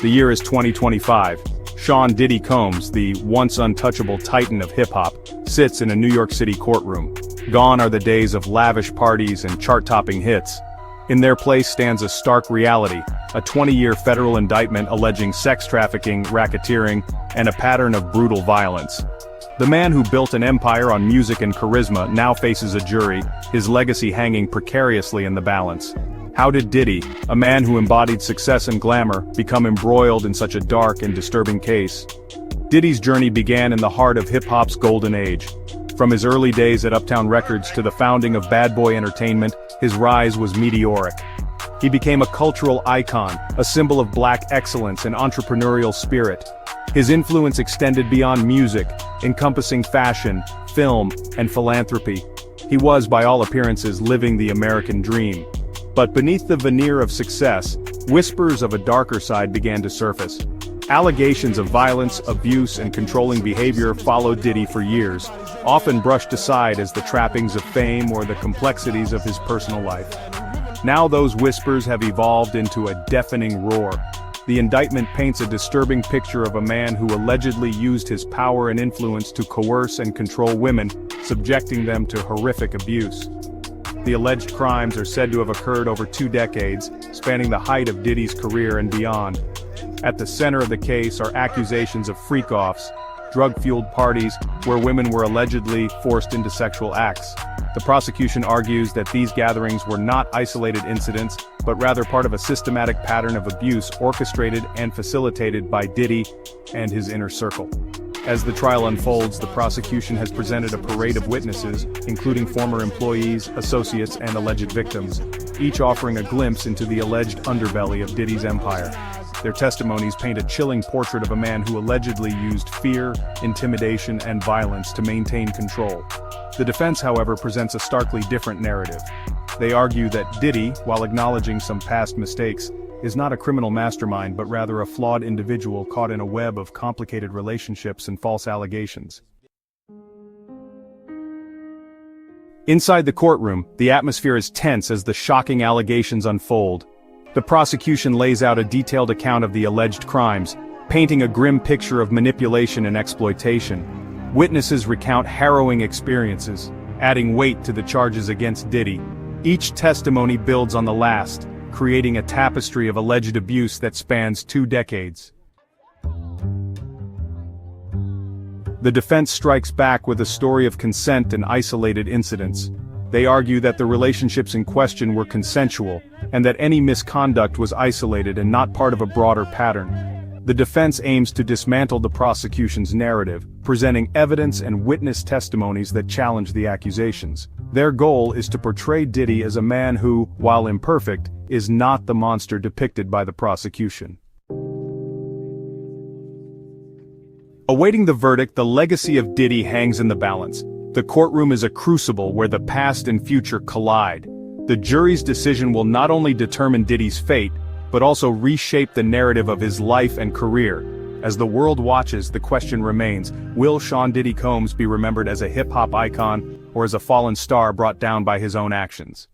The year is 2025. Sean Diddy Combs, the once untouchable titan of hip-hop, sits in a New York City courtroom. Gone are the days of lavish parties and chart-topping hits. In their place stands a stark reality, a 20-year federal indictment alleging sex trafficking, racketeering, and a pattern of brutal violence. The man who built an empire on music and charisma now faces a jury, his legacy hanging precariously in the balance. How did Diddy, a man who embodied success and glamour, become embroiled in such a dark and disturbing case? Diddy's journey began in the heart of hip-hop's golden age. From his early days at Uptown Records to the founding of Bad Boy Entertainment, his rise was meteoric. He became a cultural icon, a symbol of black excellence and entrepreneurial spirit. His influence extended beyond music, encompassing fashion, film, and philanthropy. He was, by all appearances, living the American dream. But beneath the veneer of success, whispers of a darker side began to surface. Allegations of violence, abuse, and controlling behavior followed Diddy for years, often brushed aside as the trappings of fame or the complexities of his personal life. Now those whispers have evolved into a deafening roar. The indictment paints a disturbing picture of a man who allegedly used his power and influence to coerce and control women, subjecting them to horrific abuse. The alleged crimes are said to have occurred over 2 decades, spanning the height of Diddy's career and beyond. At the center of the case are accusations of freak-offs, drug-fueled parties where women were allegedly forced into sexual acts. The prosecution argues that these gatherings were not isolated incidents, but rather part of a systematic pattern of abuse orchestrated and facilitated by Diddy and his inner circle. As the trial unfolds, the prosecution has presented a parade of witnesses, including former employees, associates, and alleged victims, each offering a glimpse into the alleged underbelly of Diddy's empire. Their testimonies paint a chilling portrait of a man who allegedly used fear, intimidation, and violence to maintain control. The defense, however, presents a starkly different narrative. They argue that Diddy, while acknowledging some past mistakes, is not a criminal mastermind but rather a flawed individual caught in a web of complicated relationships and false allegations. Inside the courtroom, the atmosphere is tense as the shocking allegations unfold. The prosecution lays out a detailed account of the alleged crimes, painting a grim picture of manipulation and exploitation. Witnesses recount harrowing experiences, adding weight to the charges against Diddy. Each testimony builds on the last, creating a tapestry of alleged abuse that spans 2 decades. The defense strikes back with a story of consent and isolated incidents. They argue that the relationships in question were consensual, and that any misconduct was isolated and not part of a broader pattern. The defense aims to dismantle the prosecution's narrative, presenting evidence and witness testimonies that challenge the accusations. Their goal is to portray Diddy as a man who, while imperfect, is not the monster depicted by the prosecution. Awaiting the verdict, the legacy of Diddy hangs in the balance. The courtroom is a crucible where the past and future collide. The jury's decision will not only determine Diddy's fate, but also reshape the narrative of his life and career. As the world watches, the question remains, will Sean Diddy Combs be remembered as a hip-hop icon, or as a fallen star brought down by his own actions?